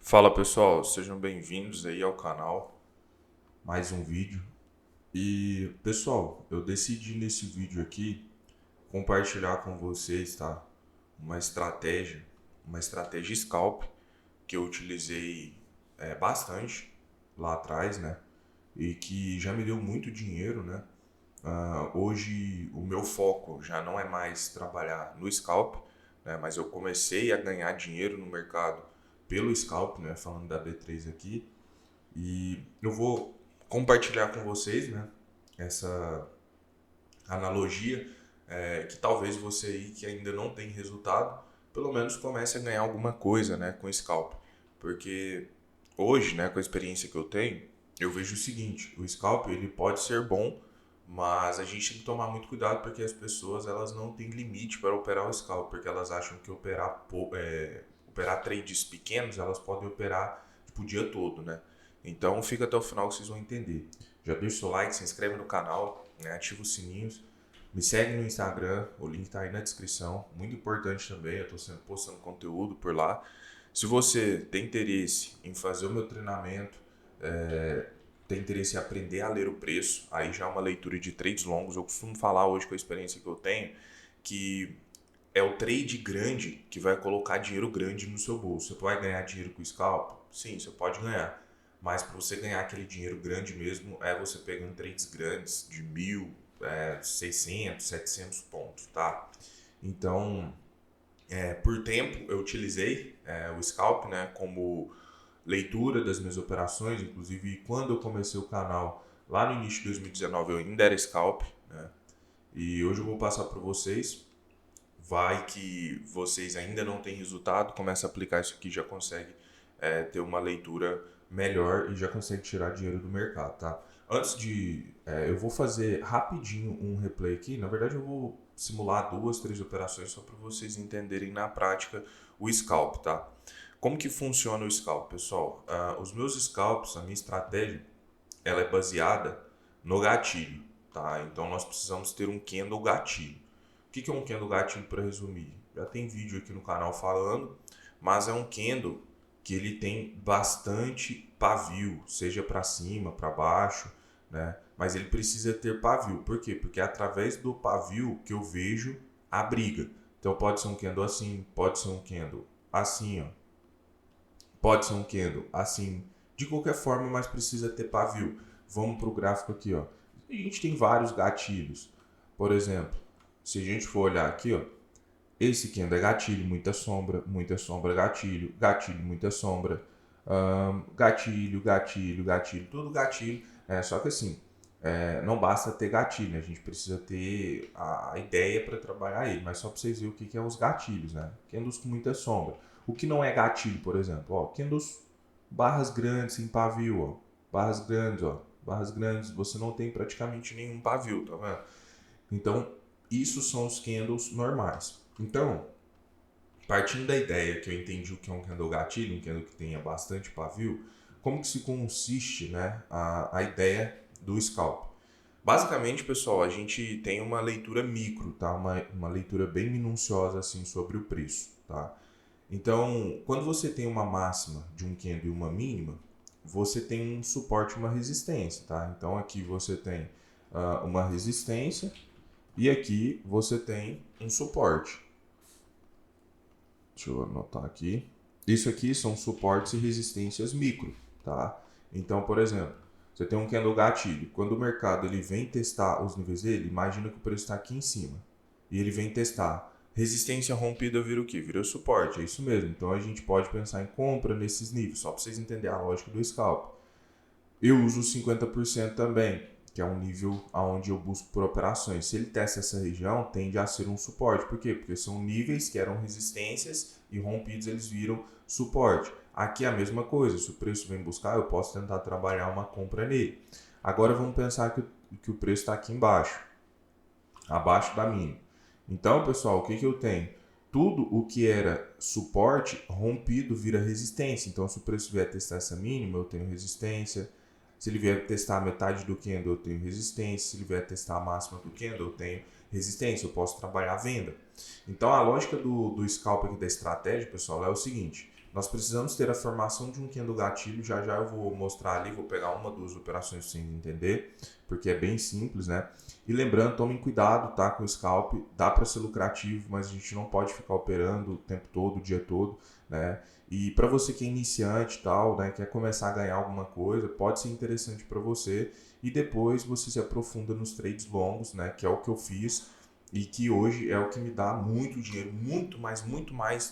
Fala pessoal, sejam bem-vindos aí ao canal, mais um vídeo. E pessoal, eu decidi nesse vídeo aqui compartilhar com vocês, tá? Uma estratégia, uma estratégia scalp que eu utilizei bastante lá atrás, né? E que já me deu muito dinheiro, né? Hoje o meu foco já não é mais trabalhar no scalp, né? Mas eu comecei a ganhar dinheiro no mercado pelo scalp, né? Falando da B3 aqui. E eu vou compartilhar com vocês, né, essa analogia que talvez você aí que ainda não tem resultado, pelo menos comece a ganhar alguma coisa, né, com scalp. Porque hoje, né, com a experiência que eu tenho, eu vejo o seguinte: o scalp ele pode ser bom, mas a gente tem que tomar muito cuidado porque as pessoas elas não têm limite para operar o scalp, porque elas acham que operar trades pequenos elas podem operar tipo, o dia todo, né? Então fica até o final que vocês vão entender. Já deixa o seu like, se inscreve no canal, né, ativa os sininhos, me segue no Instagram, o link tá aí na descrição, muito importante também, eu tô sempre postando conteúdo por lá. Se você tem interesse em fazer o meu treinamento, tem interesse em aprender a ler o preço, aí já é uma leitura de trades longos. Eu costumo falar hoje com a experiência que eu tenho que é o trade grande que vai colocar dinheiro grande no seu bolso. Você pode ganhar dinheiro com o scalp? Sim, você pode ganhar. Mas para você ganhar aquele dinheiro grande mesmo, é você pegando trades grandes de 1.000, 600, 700 pontos, tá? Então, por tempo eu utilizei o scalp, né, como leitura das minhas operações. Inclusive, quando eu comecei o canal lá no início de 2019, eu ainda era scalp, né? E hoje eu vou passar para vocês. Vai que vocês ainda não têm resultado, começa a aplicar isso aqui, já consegue ter uma leitura melhor e já consegue tirar dinheiro do mercado, tá? Antes de... eu vou fazer rapidinho um replay aqui. Na verdade, eu vou simular duas, três operações só para vocês entenderem na prática o scalp, tá? Como que funciona o scalp, pessoal? Os meus scalps, a minha estratégia, ela é baseada no gatilho, tá? Então nós precisamos ter um candle gatilho. O que é um candle gatilho para resumir? Já tem vídeo aqui no canal falando, mas é um candle que ele tem bastante pavio, seja para cima, para baixo, né? Mas ele precisa ter pavio. Por quê? Porque é através do pavio que eu vejo a briga. Então pode ser um candle assim, pode ser um candle assim, ó. Pode ser um candle assim, de qualquer forma, mas precisa ter pavio. Vamos para o gráfico aqui, ó. A gente tem vários gatilhos. Por exemplo, se a gente for olhar aqui, ó, esse candle é gatilho, muita sombra, gatilho, gatilho, muita sombra, gatilho, gatilho, gatilho, tudo gatilho. Só que assim, não basta ter gatilho, né? A gente precisa ter a ideia para trabalhar ele, mas só para vocês verem o que é os gatilhos, né? Candles com muita sombra. O que não é gatilho, por exemplo, ó, candles barras grandes em pavio, ó, barras grandes, ó, barras grandes, você não tem praticamente nenhum pavio, tá vendo? Então, isso são os candles normais. Então, partindo da ideia que eu entendi o que é um candle gatilho, um candle que tenha bastante pavio, como que se consiste, né, a ideia do scalp? Basicamente, pessoal, a gente tem uma leitura micro, tá? Uma leitura bem minuciosa assim sobre o preço, tá? Então, quando você tem uma máxima de um candle e uma mínima, você tem um suporte e uma resistência, tá? Então aqui você tem uma resistência e aqui você tem um suporte. Deixa eu anotar aqui. Isso aqui são suportes e resistências micro, tá? Então, por exemplo, você tem um candle gatilho. Quando o mercado ele vem testar os níveis dele, imagina que o preço está aqui em cima. E ele vem testar. Resistência rompida vira o quê? Vira o suporte, é isso mesmo. Então a gente pode pensar em compra nesses níveis, só para vocês entenderem a lógica do scalp. Eu uso 50% também, que é um nível onde eu busco por operações. Se ele testa essa região, tende a ser um suporte. Por quê? Porque são níveis que eram resistências e rompidos eles viram suporte. Aqui é a mesma coisa, se o preço vem buscar, eu posso tentar trabalhar uma compra nele. Agora vamos pensar que o preço está aqui embaixo, abaixo da mínima. Então, pessoal, o que eu tenho? Tudo o que era suporte rompido vira resistência. Então, se o preço vier testar essa mínima, eu tenho resistência. Se ele vier testar a metade do candle, eu tenho resistência. Se ele vier testar a máxima do candle, eu tenho resistência. Eu posso trabalhar a venda. Então, a lógica do scalp aqui da estratégia, pessoal, é o seguinte. nós precisamos ter a formação de um candle gatilho. Já já eu vou mostrar ali, vou pegar uma, duas operações sem entender, porque é bem simples, né? E lembrando, tomem cuidado, tá, com o scalp. Dá para ser lucrativo, mas a gente não pode ficar operando o tempo todo, o dia todo, né? E para você que é iniciante e tal, né, quer começar a ganhar alguma coisa, pode ser interessante para você. E depois você se aprofunda nos trades longos, né, que é o que eu fiz e que hoje é o que me dá muito dinheiro, muito mais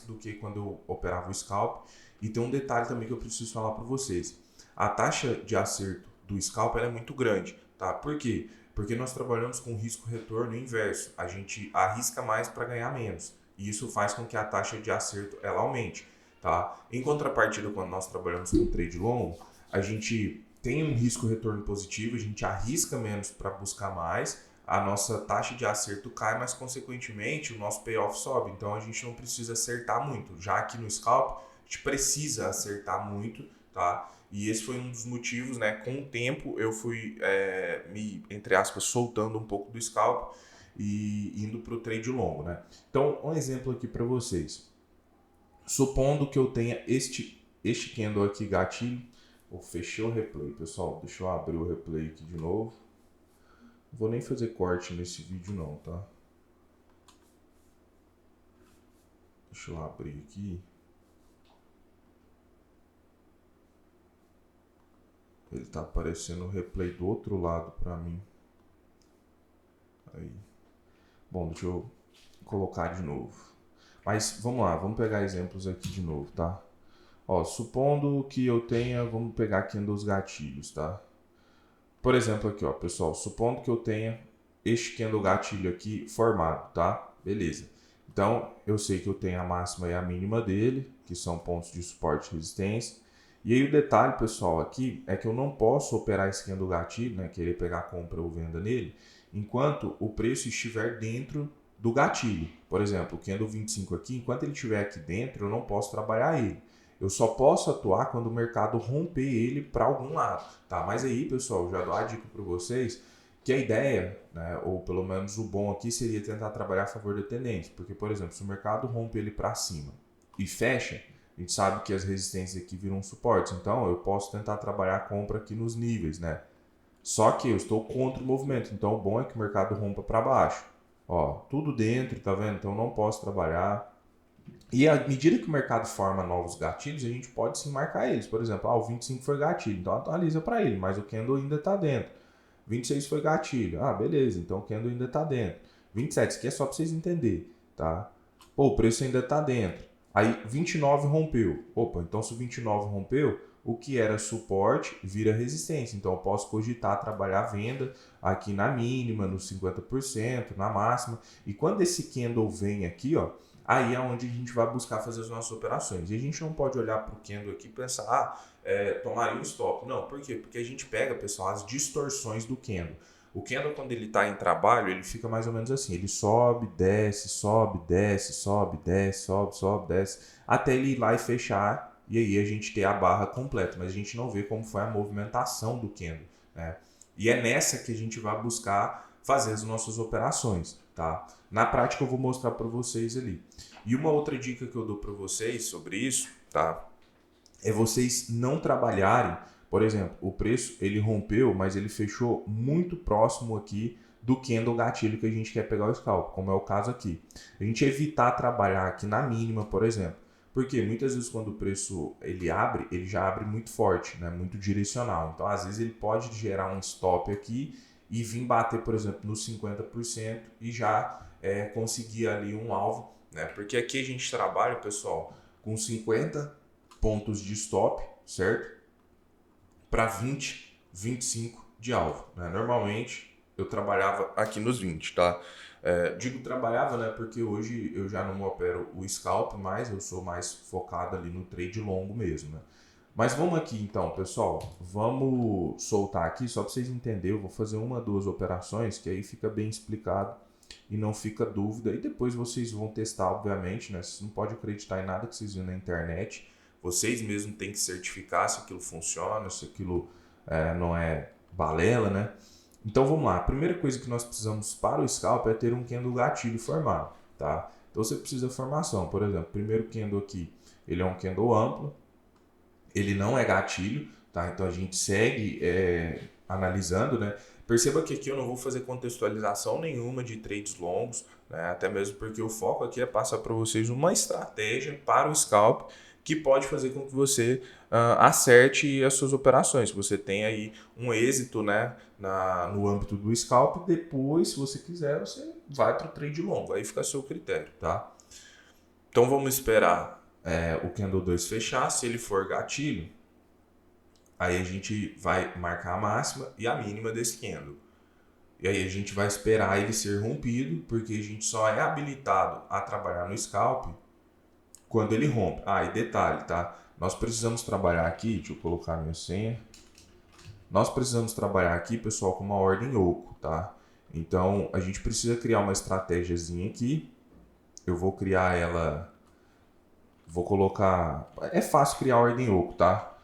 do que quando eu operava o scalp. E tem um detalhe também que eu preciso falar para vocês. A taxa de acerto do scalp ela é muito grande, tá? Por quê? Porque nós trabalhamos com risco-retorno inverso. A gente arrisca mais para ganhar menos. E isso faz com que a taxa de acerto ela aumente, tá? Em contrapartida, quando nós trabalhamos com trade longo, a gente tem um risco-retorno positivo, a gente arrisca menos para buscar mais, a nossa taxa de acerto cai, mas consequentemente o nosso payoff sobe. Então a gente não precisa acertar muito. Já aqui no scalp, a gente precisa acertar muito, tá? E esse foi um dos motivos, né? Com o tempo eu fui me, entre aspas, soltando um pouco do scalp e indo para o trade longo, né? Então, um exemplo aqui para vocês. Supondo que eu tenha este candle aqui gatilho, eu fechei o replay, pessoal. Deixa eu abrir o replay aqui de novo. Não vou nem fazer corte nesse vídeo não, tá? Deixa eu abrir aqui. Ele tá aparecendo o replay do outro lado pra mim. Aí. Bom, deixa eu colocar de novo. Mas vamos lá, vamos pegar exemplos aqui de novo, tá? Ó, supondo que eu tenha, vamos pegar aqui um dos gatilhos, tá? Por exemplo aqui, ó, pessoal, supondo que eu tenha este candle gatilho aqui formado, tá? Beleza. Então, eu sei que eu tenho a máxima e a mínima dele, que são pontos de suporte e resistência. E aí o detalhe, pessoal, aqui é que eu não posso operar esse candle gatilho, né, querer pegar compra ou venda nele, enquanto o preço estiver dentro do gatilho. Por exemplo, o candle 25 aqui, enquanto ele estiver aqui dentro, eu não posso trabalhar ele. Eu só posso atuar quando o mercado romper ele para algum lado, tá? Mas aí, pessoal, já dou a dica para vocês que a ideia, né, ou pelo menos o bom aqui seria tentar trabalhar a favor da tendência, porque, por exemplo, se o mercado rompe ele para cima e fecha, a gente sabe que as resistências aqui viram suportes, então eu posso tentar trabalhar a compra aqui nos níveis, né? Só que eu estou contra o movimento, então o bom é que o mercado rompa para baixo. Ó, tudo dentro, tá vendo? Então eu não posso trabalhar. E à medida que o mercado forma novos gatilhos, a gente pode sim marcar eles. Por exemplo, o 25 foi gatilho, então atualiza para ele, mas o candle ainda está dentro. 26 foi gatilho, beleza, então o candle ainda está dentro. 27, isso aqui é só para vocês entenderem, tá? Pô, o preço ainda está dentro. Aí 29 rompeu. Opa, então se o 29 rompeu, o que era suporte vira resistência. Então eu posso cogitar trabalhar a venda aqui na mínima, no 50%, na máxima. E quando esse candle vem aqui, ó, aí é onde a gente vai buscar fazer as nossas operações. E a gente não pode olhar para o candle aqui e pensar, tomaria um stop. Não, por quê? Porque a gente pega, pessoal, as distorções do candle. O candle, quando ele está em trabalho, ele fica mais ou menos assim. Ele sobe, desce, sobe, desce, sobe, desce, sobe, sobe, desce, até ele ir lá e fechar. E aí a gente ter a barra completa. Mas a gente não vê como foi a movimentação do candle, né? E é nessa que a gente vai buscar fazer as nossas operações, tá? Na prática eu vou mostrar para vocês ali. E uma outra dica que eu dou para vocês sobre isso, tá? É vocês não trabalharem, por exemplo, o preço ele rompeu, mas ele fechou muito próximo aqui do candle gatilho que a gente quer pegar o scalp, como é o caso aqui. A gente evitar trabalhar aqui na mínima, por exemplo. Porque muitas vezes quando o preço ele abre, ele já abre muito forte, né? Muito direcional. Então, às vezes ele pode gerar um stop aqui e vir bater, por exemplo, nos 50% e já conseguir ali um alvo, né? Porque aqui a gente trabalha, pessoal, com 50 pontos de stop, certo? Para 20, 25 de alvo, né? Normalmente eu trabalhava aqui nos 20, tá? Digo trabalhava, né? Porque hoje eu já não opero o scalp, mas eu sou mais focado ali no trade longo mesmo, né? Mas vamos aqui então, pessoal, vamos soltar aqui só para vocês entenderem. Eu vou fazer uma, duas operações que aí fica bem explicado e não fica dúvida. E depois vocês vão testar, obviamente, né? Vocês não podem acreditar em nada que vocês viram na internet. Vocês mesmos têm que certificar se aquilo funciona, se aquilo não é balela, né? Então vamos lá. A primeira coisa que nós precisamos para o scalp é ter um candle gatilho formado, tá? Então você precisa de formação. Por exemplo, primeiro candle aqui ele é um candle amplo, ele não é gatilho, tá? Então a gente segue analisando, né? Perceba que aqui eu não vou fazer contextualização nenhuma de trades longos, né? Até mesmo porque o foco aqui é passar para vocês uma estratégia para o scalp que pode fazer com que você acerte as suas operações, que você tenha aí um êxito, né, no âmbito do scalp. Depois, se você quiser, você vai para o trade longo, aí fica a seu critério, tá? Então vamos esperar o candle 2 fechar. Se ele for gatilho, aí a gente vai marcar a máxima e a mínima desse candle. E aí a gente vai esperar ele ser rompido, porque a gente só é habilitado a trabalhar no scalp quando ele rompe. E detalhe, tá? Nós precisamos trabalhar aqui, deixa eu colocar a minha senha. Nós precisamos trabalhar aqui, pessoal, com uma ordem oco, tá? Então, a gente precisa criar uma estratégiazinha aqui. Eu vou criar ela... Vou colocar... É fácil criar ordem oco, tá?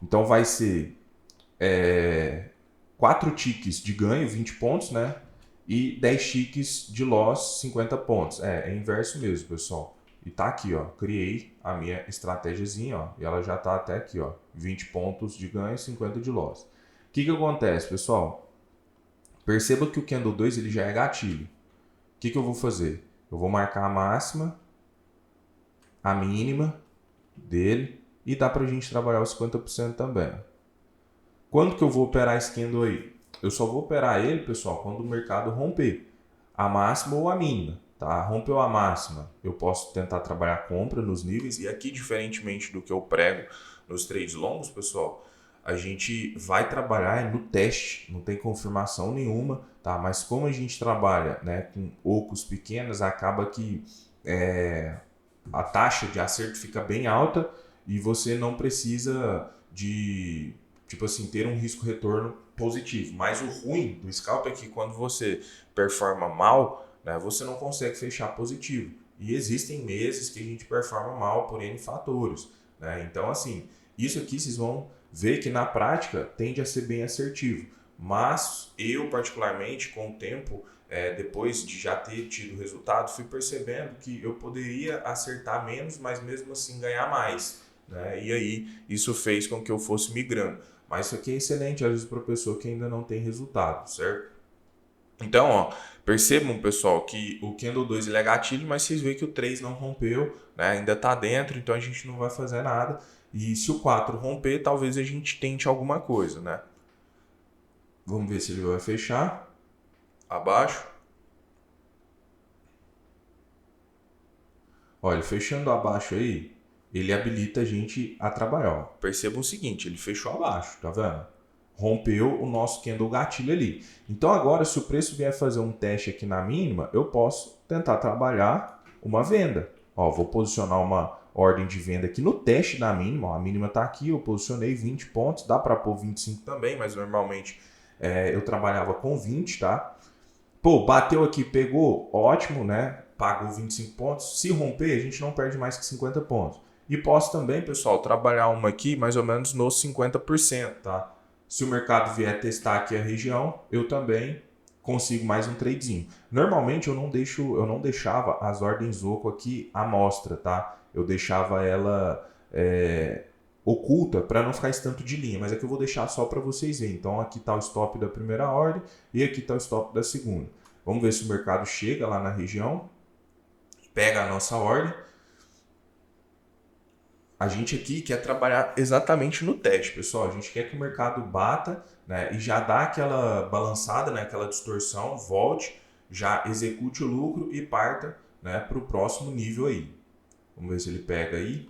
Então, vai ser 4 tiques de ganho, 20 pontos, né? E 10 tiques de loss, 50 pontos. É inverso mesmo, pessoal. E tá aqui, ó. Criei a minha estratégiazinha, ó. E ela já tá até aqui, ó. 20 pontos de ganho, 50 de loss. O que acontece, pessoal? Perceba que o Candle 2 ele já é gatilho. O que eu vou fazer? Eu vou marcar a máxima, a mínima dele. E dá pra gente trabalhar os 50% também. Quando que eu vou operar esse candle aí? Eu só vou operar ele, pessoal, quando o mercado romper a máxima ou a mínima, tá? Rompeu a máxima, eu posso tentar trabalhar compra nos níveis. E aqui, diferentemente do que eu prego nos trades longos, pessoal, a gente vai trabalhar no teste, não tem confirmação nenhuma, tá? Mas como a gente trabalha, né, com ocos pequenos, acaba que a taxa de acerto fica bem alta e você não precisa de, tipo assim, ter um risco-retorno positivo. Mas o ruim do scalp é que quando você performa mal, né, você não consegue fechar positivo. E existem meses que a gente performa mal por N fatores, né? Então, assim, isso aqui vocês vão ver que na prática tende a ser bem assertivo. Mas eu, particularmente, com o tempo, depois de já ter tido resultado, fui percebendo que eu poderia acertar menos, mas mesmo assim ganhar mais, né? E aí isso fez com que eu fosse migrando. Mas isso aqui é excelente, às vezes, para a pessoa que ainda não tem resultado, certo? Então, ó, percebam, pessoal, que o Candle 2 ele é gatilho, mas vocês veem que o 3 não rompeu, né? Ainda está dentro, então a gente não vai fazer nada. E se o 4 romper, talvez a gente tente alguma coisa, né? Vamos ver se ele vai fechar. Abaixo. Olha, fechando abaixo aí, ele habilita a gente a trabalhar. Ó. Percebam o seguinte, ele fechou abaixo, tá vendo? Rompeu o nosso candle gatilho ali. Então agora, se o preço vier fazer um teste aqui na mínima, eu posso tentar trabalhar uma venda. Ó, vou posicionar uma ordem de venda aqui no teste da mínima. Ó, a mínima está aqui, eu posicionei 20 pontos. Dá para pôr 25 também, mas normalmente eu trabalhava com 20, tá? Pô, bateu aqui, pegou, ótimo, né? Pagou 25 pontos. Se romper, a gente não perde mais que 50 pontos. E posso também, pessoal, trabalhar uma aqui mais ou menos nos 50%, tá? Se o mercado vier testar aqui a região, eu também consigo mais um tradezinho. Normalmente eu não deixava as ordens oco aqui à mostra, tá? Eu deixava ela oculta para não ficar esse tanto de linha, mas aqui eu vou deixar só para vocês verem. Então aqui está o stop da primeira ordem e aqui está o stop da segunda. Vamos ver se o mercado chega lá na região, pega a nossa ordem. A gente aqui quer trabalhar exatamente no teste, pessoal. A gente quer que o mercado bata, né, e já dá aquela balançada, né, aquela distorção, volte, já execute o lucro e parta, né, para o próximo nível aí. Vamos ver se ele pega aí.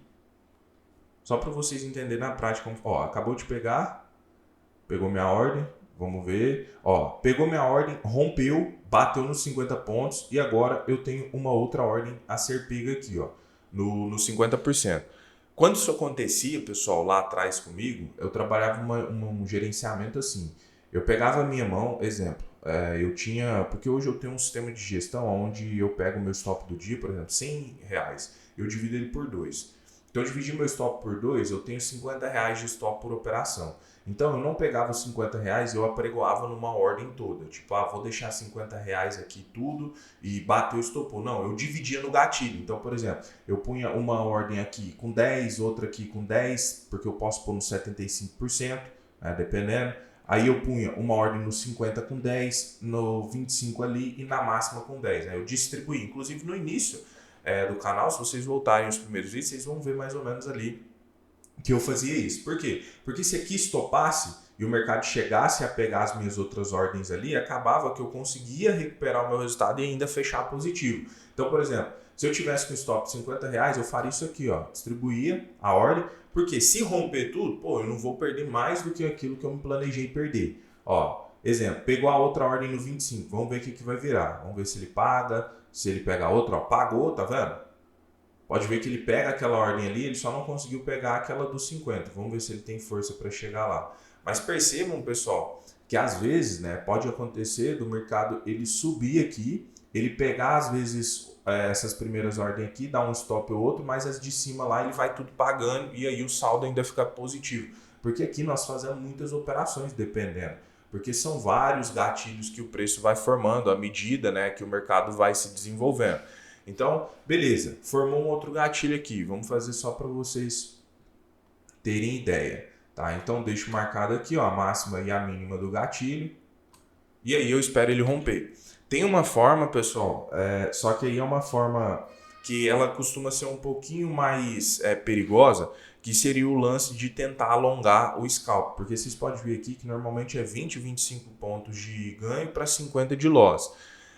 Só para vocês entenderem na prática. Ó, acabou de pegar, pegou minha ordem. Vamos ver. Ó, pegou minha ordem, rompeu, bateu nos 50 pontos e agora eu tenho uma outra ordem a ser pega aqui, ó, no 50%. Quando isso acontecia, pessoal, lá atrás comigo, eu trabalhava um gerenciamento assim. Eu pegava a minha mão, exemplo, eu tinha, porque hoje eu tenho um sistema de gestão onde eu pego o meu stop do dia, por exemplo, R$100, eu divido ele por 2. Então, eu dividi meu stop por 2, eu tenho 50 reais de stop por operação. Então, eu não pegava os 50 reais e eu apregoava numa ordem toda. Tipo, vou deixar 50 reais aqui tudo e bateu, estopou. Não, eu dividia no gatilho. Então, por exemplo, eu punha uma ordem aqui com 10, outra aqui com 10, porque eu posso pôr no 75%, né, dependendo. Aí eu punha uma ordem no 50 com 10, no 25 ali e na máxima com 10. Né? Eu distribuí. Inclusive, no início do canal, se vocês voltarem os primeiros vídeos, vocês vão ver mais ou menos ali que eu fazia isso. Por quê? Porque se aqui estopasse e o mercado chegasse a pegar as minhas outras ordens ali, acabava que eu conseguia recuperar o meu resultado e ainda fechar positivo. Então, por exemplo, se eu tivesse com stop de 50 reais, eu faria isso aqui, ó, distribuía a ordem, porque se romper tudo, eu não vou perder mais do que aquilo que eu me planejei perder. Ó, exemplo, pegou a outra ordem no 25, vamos ver o que vai virar. Vamos ver se ele paga, se ele pega a outra, ó, pagou, tá vendo? Pode ver que ele pega aquela ordem ali, ele só não conseguiu pegar aquela dos 50. Vamos ver se ele tem força para chegar lá. Mas percebam, pessoal, que às vezes, né, pode acontecer do mercado ele subir aqui, ele pegar às vezes essas primeiras ordens aqui, dar um stop ou outro, mas as de cima lá ele vai tudo pagando e aí o saldo ainda fica positivo. Porque aqui nós fazemos muitas operações dependendo. Porque são vários gatilhos que o preço vai formando à medida, né, que o mercado vai se desenvolvendo. Então, beleza, formou um outro gatilho aqui. Vamos fazer só para vocês terem ideia. Tá? Então, deixo marcado aqui ó, a máxima e a mínima do gatilho. E aí eu espero ele romper. Tem uma forma, pessoal, só que aí é uma forma que ela costuma ser um pouquinho mais perigosa, que seria o lance de tentar alongar o scalp. Porque vocês podem ver aqui que normalmente é 20, 25 pontos de ganho para 50 de loss.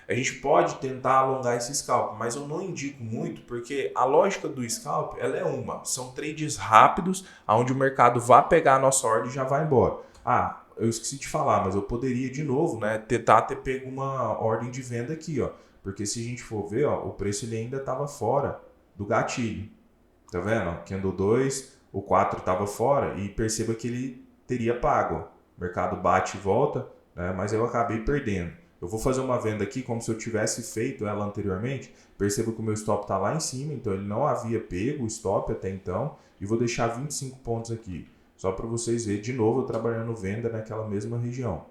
A gente pode tentar alongar esse scalp, mas eu não indico muito porque a lógica do scalp ela é são trades rápidos, onde o mercado vai pegar a nossa ordem e já vai embora. Eu esqueci de falar, mas eu poderia de novo, né, tentar ter pego uma ordem de venda aqui, ó, porque se a gente for ver, ó, o preço ele ainda estava fora do gatilho, tá vendo? Candle 2, o 4 estava fora e perceba que ele teria pago. O mercado bate e volta, né, mas eu acabei perdendo. Eu vou fazer uma venda aqui como se eu tivesse feito ela anteriormente. Perceba que o meu stop está lá em cima, então ele não havia pego o stop até então. E vou deixar 25 pontos aqui, só para vocês verem de novo eu trabalhando venda naquela mesma região.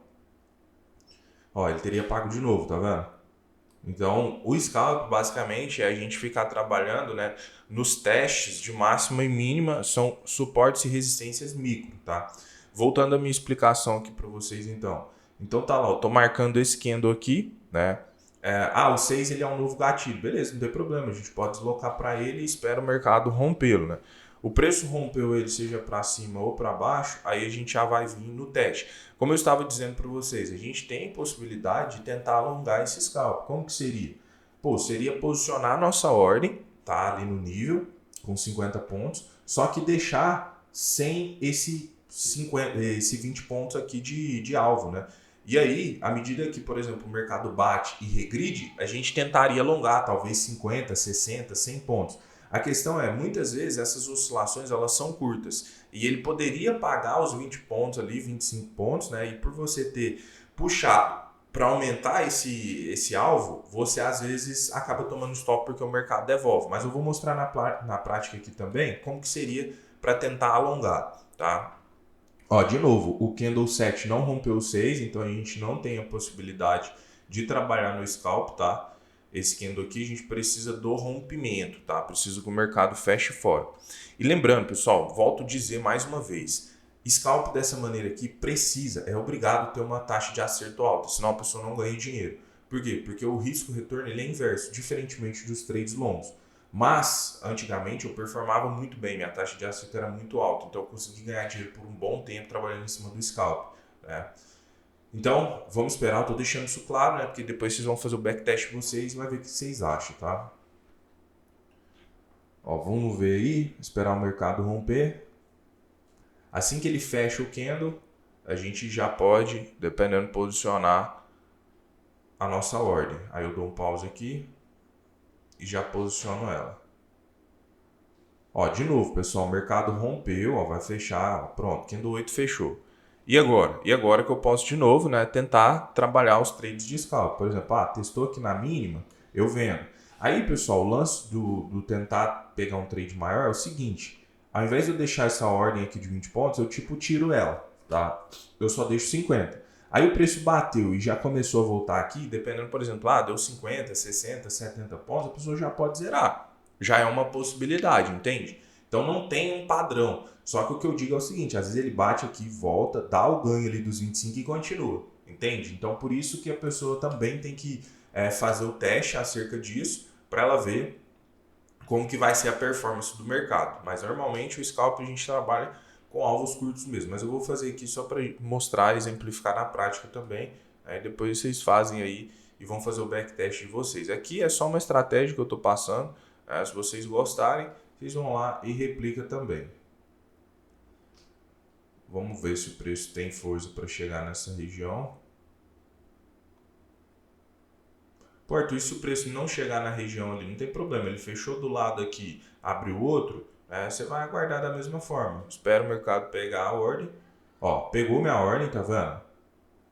Ó, ele teria pago de novo, tá vendo? Então, o scalp basicamente é a gente ficar trabalhando, né, nos testes de máxima e mínima, são suportes e resistências micro, tá? Voltando à minha explicação aqui para vocês então. Então tá lá, eu tô marcando esse candle aqui, né? O 6 ele é um novo gatilho, beleza, não tem problema, a gente pode deslocar para ele e espera o mercado rompê-lo, né? O preço rompeu ele seja para cima ou para baixo, aí a gente já vai vir no teste. Como eu estava dizendo para vocês, a gente tem possibilidade de tentar alongar esse scalp. Como que seria? Seria posicionar a nossa ordem, tá ali no nível, com 50 pontos, só que deixar sem esse 20 pontos aqui de alvo, né? E aí, à medida que, por exemplo, o mercado bate e regride, a gente tentaria alongar, talvez 50, 60, 100 pontos. A questão é, muitas vezes essas oscilações elas são curtas e ele poderia pagar os 20 pontos ali, 25 pontos, né? E por você ter puxado para aumentar esse alvo, você às vezes acaba tomando stop porque o mercado devolve. Mas eu vou mostrar na prática aqui também como que seria para tentar alongar, tá? Ó, de novo, o Candle 7 não rompeu o 6, então a gente não tem a possibilidade de trabalhar no scalp, tá? Esse candle aqui a gente precisa do rompimento, tá? Precisa que o mercado feche fora. E lembrando, pessoal, volto a dizer mais uma vez, scalp dessa maneira aqui é obrigado ter uma taxa de acerto alta, senão a pessoa não ganha dinheiro. Por quê? Porque o risco-retorno ele é inverso, diferentemente dos trades longos. Mas, antigamente, eu performava muito bem, minha taxa de acerto era muito alta, então eu consegui ganhar dinheiro por um bom tempo trabalhando em cima do scalp, né? Então, vamos esperar, eu estou deixando isso claro, né? Porque depois vocês vão fazer o backtest de vocês e vai ver o que vocês acham, tá? Ó, vamos ver aí, esperar o mercado romper. Assim que ele fecha o candle, a gente já pode, dependendo, posicionar a nossa ordem. Aí eu dou um pause aqui e já posiciono ela. Ó, de novo, pessoal, o mercado rompeu, ó, vai fechar, ó, pronto, candle 8 fechou. E agora? E agora que eu posso de novo, né, tentar trabalhar os trades de scalp. Por exemplo, testou aqui na mínima, eu vendo. Aí, pessoal, o lance do tentar pegar um trade maior é o seguinte: ao invés de eu deixar essa ordem aqui de 20 pontos, eu tipo tiro ela, tá? Eu só deixo 50. Aí o preço bateu e já começou a voltar aqui, dependendo, por exemplo, deu 50, 60, 70 pontos, a pessoa já pode zerar. Já é uma possibilidade, entende? Então não tem um padrão. Só que o que eu digo é o seguinte, às vezes ele bate aqui, volta, dá o ganho ali dos 25 e continua, entende? Então por isso que a pessoa também tem que fazer o teste acerca disso, para ela ver como que vai ser a performance do mercado. Mas normalmente o scalp a gente trabalha com alvos curtos mesmo. Mas eu vou fazer aqui só para mostrar, exemplificar na prática também. Aí depois vocês fazem aí e vão fazer o backtest de vocês. Aqui é só uma estratégia que eu estou passando. Se vocês gostarem, vocês vão lá e replica também. Vamos ver se o preço tem força para chegar nessa região. Pô, Arthur, e se o preço não chegar na região ali, não tem problema. Ele fechou do lado aqui, abriu outro, você vai aguardar da mesma forma. Espera o mercado pegar a ordem. Ó, pegou minha ordem, tá vendo?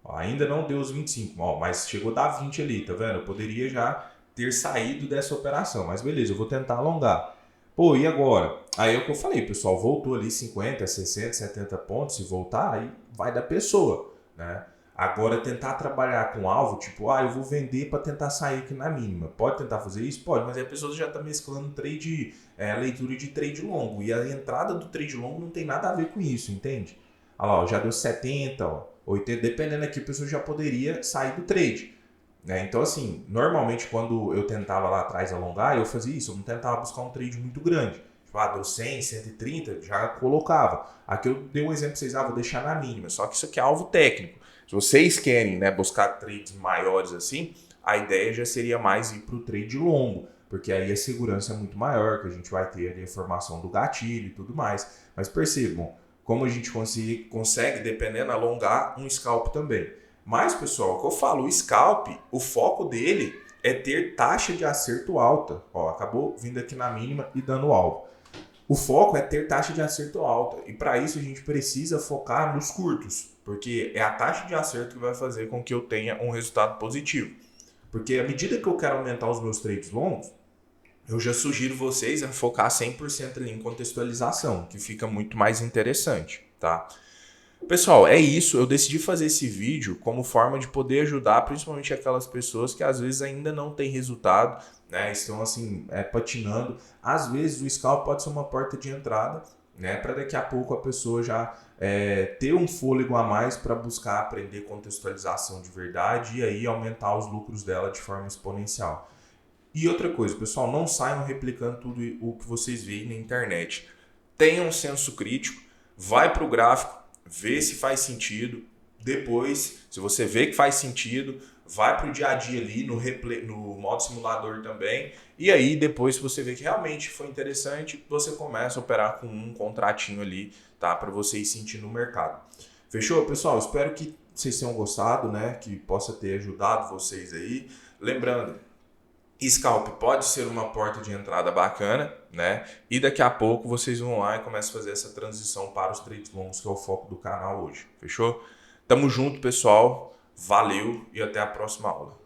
Ó, ainda não deu os 25, ó, mas chegou a dar 20 ali, tá vendo? Eu poderia já ter saído dessa operação, mas beleza, eu vou tentar alongar. Pô, e agora? Aí é o que eu falei, pessoal, voltou ali 50, 60, 70 pontos, se voltar, aí vai da pessoa, né? Agora, tentar trabalhar com alvo, tipo, eu vou vender para tentar sair aqui na mínima. Pode tentar fazer isso? Pode, mas aí a pessoa já está mesclando trade, leitura de trade longo. E a entrada do trade longo não tem nada a ver com isso, entende? Olha lá, ó, já deu 70, ó, 80, dependendo aqui, a pessoa já poderia sair do trade. Né? Então, assim, normalmente quando eu tentava lá atrás alongar, eu fazia isso, eu não tentava buscar um trade muito grande. Tipo, deu 100, 130, já colocava. Aqui eu dei um exemplo para vocês, vou deixar na mínima. Só que isso aqui é alvo técnico. Se vocês querem, né, buscar trades maiores assim, a ideia já seria mais ir para o trade longo, porque aí a segurança é muito maior, que a gente vai ter ali a informação do gatilho e tudo mais. Mas percebam, como a gente consegue, dependendo, alongar um scalp também. Mas, pessoal, o que eu falo, o scalp, o foco dele é ter taxa de acerto alta. Ó, acabou vindo aqui na mínima e dando alvo. O foco é ter taxa de acerto alta. E para isso a gente precisa focar nos curtos, porque é a taxa de acerto que vai fazer com que eu tenha um resultado positivo. Porque à medida que eu quero aumentar os meus trades longos, eu já sugiro vocês a focar 100% ali em contextualização, que fica muito mais interessante, tá? Pessoal, é isso. Eu decidi fazer esse vídeo como forma de poder ajudar principalmente aquelas pessoas que às vezes ainda não têm resultado, né? Estão assim, patinando. Às vezes o scalp pode ser uma porta de entrada, né? Para daqui a pouco a pessoa já ter um fôlego a mais para buscar aprender contextualização de verdade e aí aumentar os lucros dela de forma exponencial. E outra coisa, pessoal, não saiam replicando tudo o que vocês veem na internet. Tenham um senso crítico, vai para o gráfico, vê se faz sentido. Depois, se você vê que faz sentido, vai para o dia a dia ali no modo simulador também. E aí, depois, se você vê que realmente foi interessante, você começa a operar com um contratinho ali, tá? Para você ir sentindo o mercado. Fechou, pessoal? Espero que vocês tenham gostado, né? Que possa ter ajudado vocês aí. Lembrando, scalp pode ser uma porta de entrada bacana, né? E daqui a pouco vocês vão lá e começam a fazer essa transição para os trades longos, que é o foco do canal hoje. Fechou? Tamo junto, pessoal. Valeu e até a próxima aula.